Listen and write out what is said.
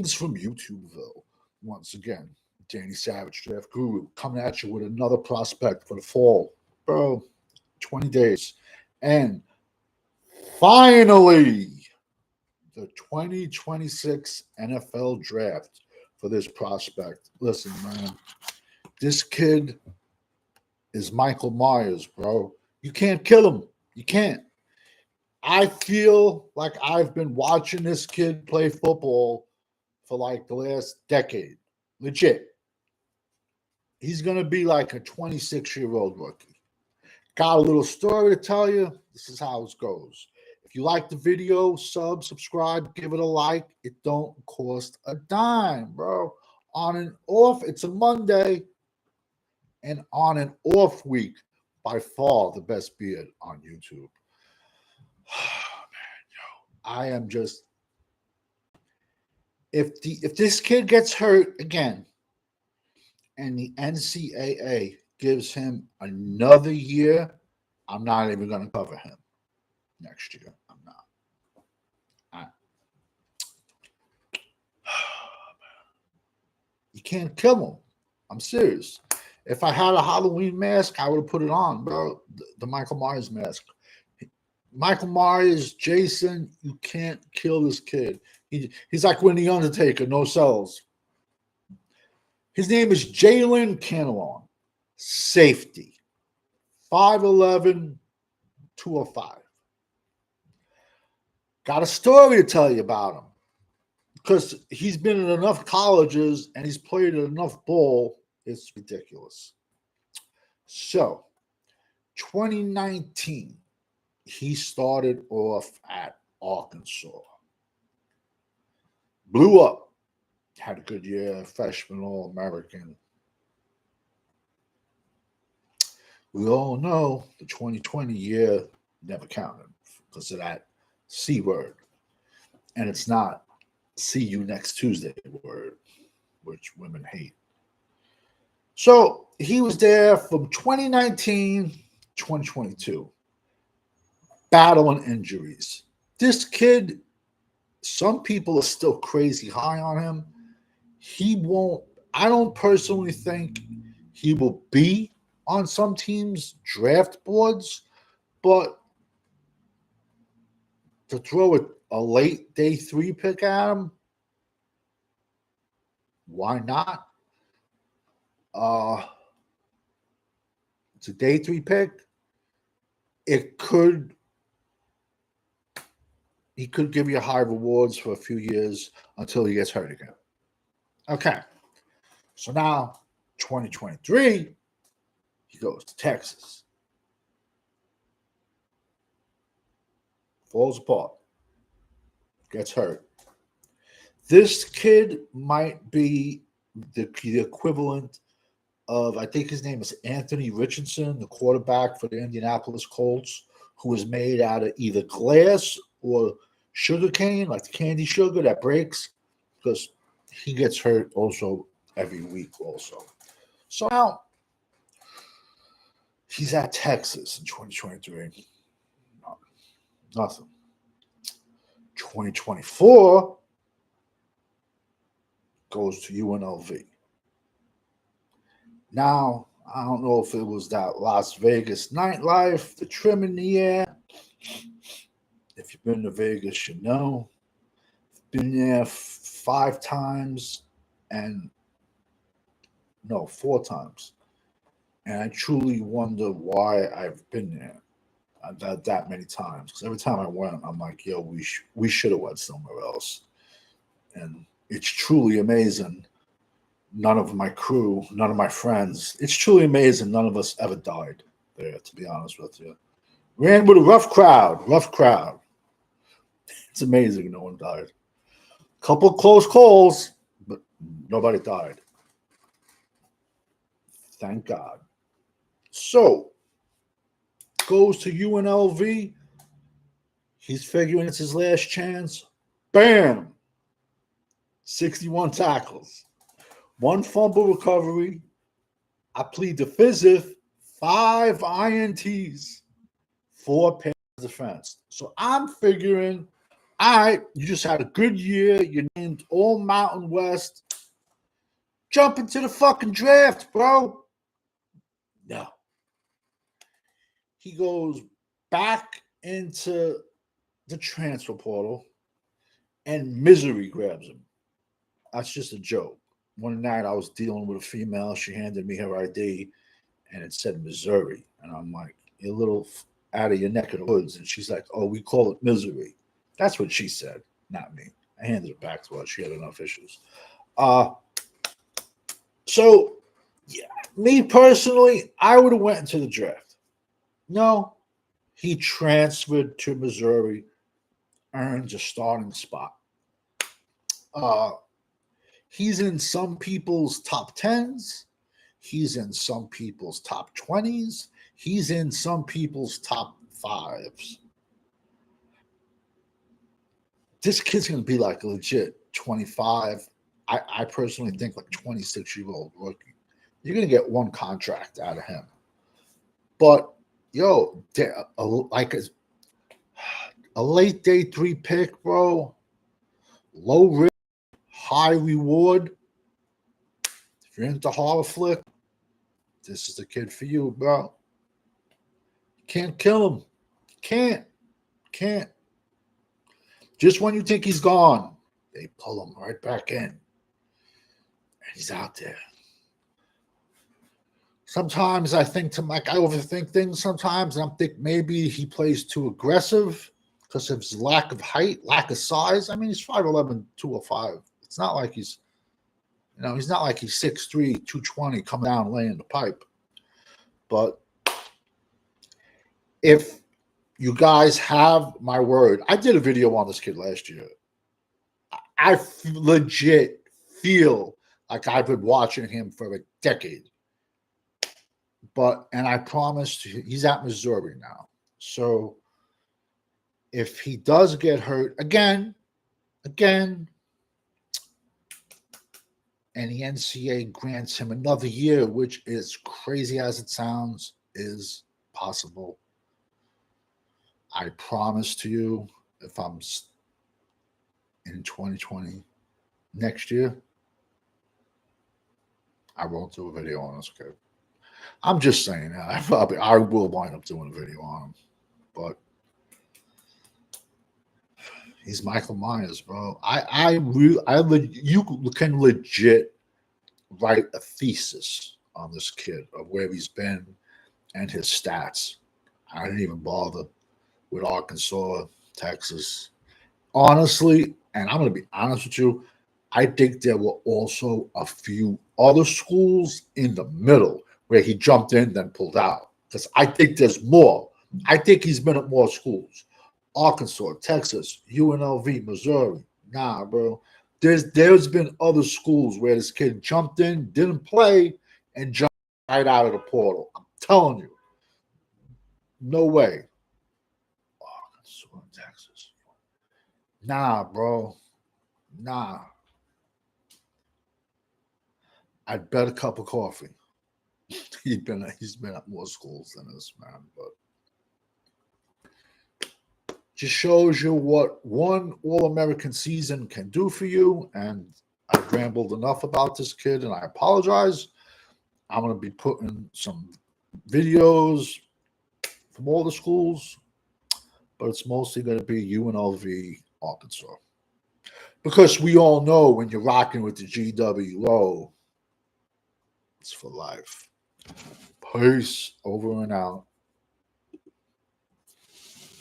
Greetings from YouTubeville. Once again, Danny Savage, Draft Guru, coming at you with another prospect for the fall. Bro, 20 days. And finally, the 2026 NFL Draft for this prospect. Listen, man, this kid is Michael Meyers, bro. You can't kill him. You can't. I feel like I've been watching this kid play football for like the last decade. Legit. He's going to be like a 26-year-old rookie. Got a little story to tell you. This is how it goes. If you like the video, subscribe, give it a like. It don't cost a dime, bro. On and off, it's a Monday. And on an off week, by far the best beard on YouTube. Man, yo, I am just, if this kid gets hurt again and the NCAA gives him another year, I'm not even going to cover him next year. I'm not. You can't kill him. I'm serious. If I had a Halloween mask, I would have put it on, bro. The Michael Myers mask. Michael Myers, Jason, you can't kill this kid. He's like when the Undertaker, no cells. His name is Jalen Catalon. Safety. 5'11", 205. Got a story to tell you about him. Because he's been in enough colleges and he's played enough ball, it's ridiculous. So, 2019, he started off at Arkansas. Blew up. Had a good year, freshman All-American. We all know the 2020 year never counted because of that C word. And it's not see you next Tuesday word, which women hate. So he was there from 2019 to 2022, battling injuries. This kid, some people are still crazy high on him. He won't, I don't personally think he will be on some teams' draft boards, but to throw a late day 3 pick at him, why not? It's a day 3 pick. He could give you high rewards for a few years until he gets hurt again. Okay. So now, 2023, he goes to Texas. Falls apart. Gets hurt. This kid might be the equivalent of, I think his name is Anthony Richardson, the quarterback for the Indianapolis Colts, who was made out of either glass or sugar cane, like the candy sugar that breaks, because he gets hurt also every week also. So now he's at Texas in 2023. Nothing. 2024 goes to UNLV. Now, I don't know if it was that Las Vegas nightlife, the trim in the air. If you've been to Vegas, you know. Been there 4 times. And I truly wonder why I've been there that many times. Because every time I went, I'm like, yo, we should have went somewhere else. And it's truly amazing. None of my crew, none of my friends. It's truly amazing. None of us ever died there, to be honest with you. Ran with a rough crowd. It's amazing no one died. Couple close calls, but nobody died. Thank God. So, goes to UNLV. He's figuring it's his last chance. Bam! 61 tackles. 1 fumble recovery. I plead the fifth. 5 INTs. 4 pass defense. So I'm figuring All right, you just had a good year. You named all Mountain West. Jump into the fucking draft, bro. No. He goes back into the transfer portal, and Missouri grabs him. That's just a joke. One night I was dealing with a female. She handed me her ID, and it said Missouri. And I'm like, you're a little out of your neck of the woods. And she's like, oh, we call it Missouri. That's what she said, not me. I handed it back to her. She had enough issues. So, yeah, me personally, I would have went into the draft. No, he transferred to Missouri, earns a starting spot. He's in some people's top 10s. He's in some people's top 20s. He's in some people's top 5s. This kid's going to be like a legit 25. I personally think like 26-year-old rookie. You're going to get one contract out of him. But, yo, like a late day 3 pick, bro. Low risk, high reward. If you're into horror flick, this is the kid for you, bro. Can't kill him. Can't. Just when you think he's gone, they pull him right back in. And he's out there. Sometimes I think to I overthink things sometimes, and I'm thinking maybe he plays too aggressive because of his lack of height, lack of size. I mean, he's 5'11", 205. It's not like he's not like he's 6'3", 220 coming down laying the pipe. But if you guys have my word, I did a video on this kid last year. I legit feel like I've been watching him for a decade. And I promised he's at Missouri now. So if he does get hurt again, and the NCAA grants him another year, which is crazy as it sounds, is possible. I promise to you, if I'm in 2020 next year, I won't do a video on this kid. I'm just saying that. I will wind up doing a video on him. But he's Michael Meyers, bro. You can legit write a thesis on this kid of where he's been and his stats. I didn't even bother with Arkansas, Texas. Honestly, and I'm going to be honest with you, I think there were also a few other schools in the middle where he jumped in then pulled out. Because I think there's more. I think he's been at more schools. Arkansas, Texas, UNLV, Missouri. Nah, bro. There's been other schools where this kid jumped in, didn't play, and jumped right out of the portal. I'm telling you. No way. Arkansas, Texas. Nah, bro. Nah. I'd bet a cup of coffee. He's been at more schools than this, man. But just shows you what one All-American season can do for you. And I've rambled enough about this kid, and I apologize. I'm going to be putting some videos from all the schools, but it's mostly going to be UNLV, Arkansas. Because we all know when you're rocking with the GW low, it's for life. Peace. Over and out.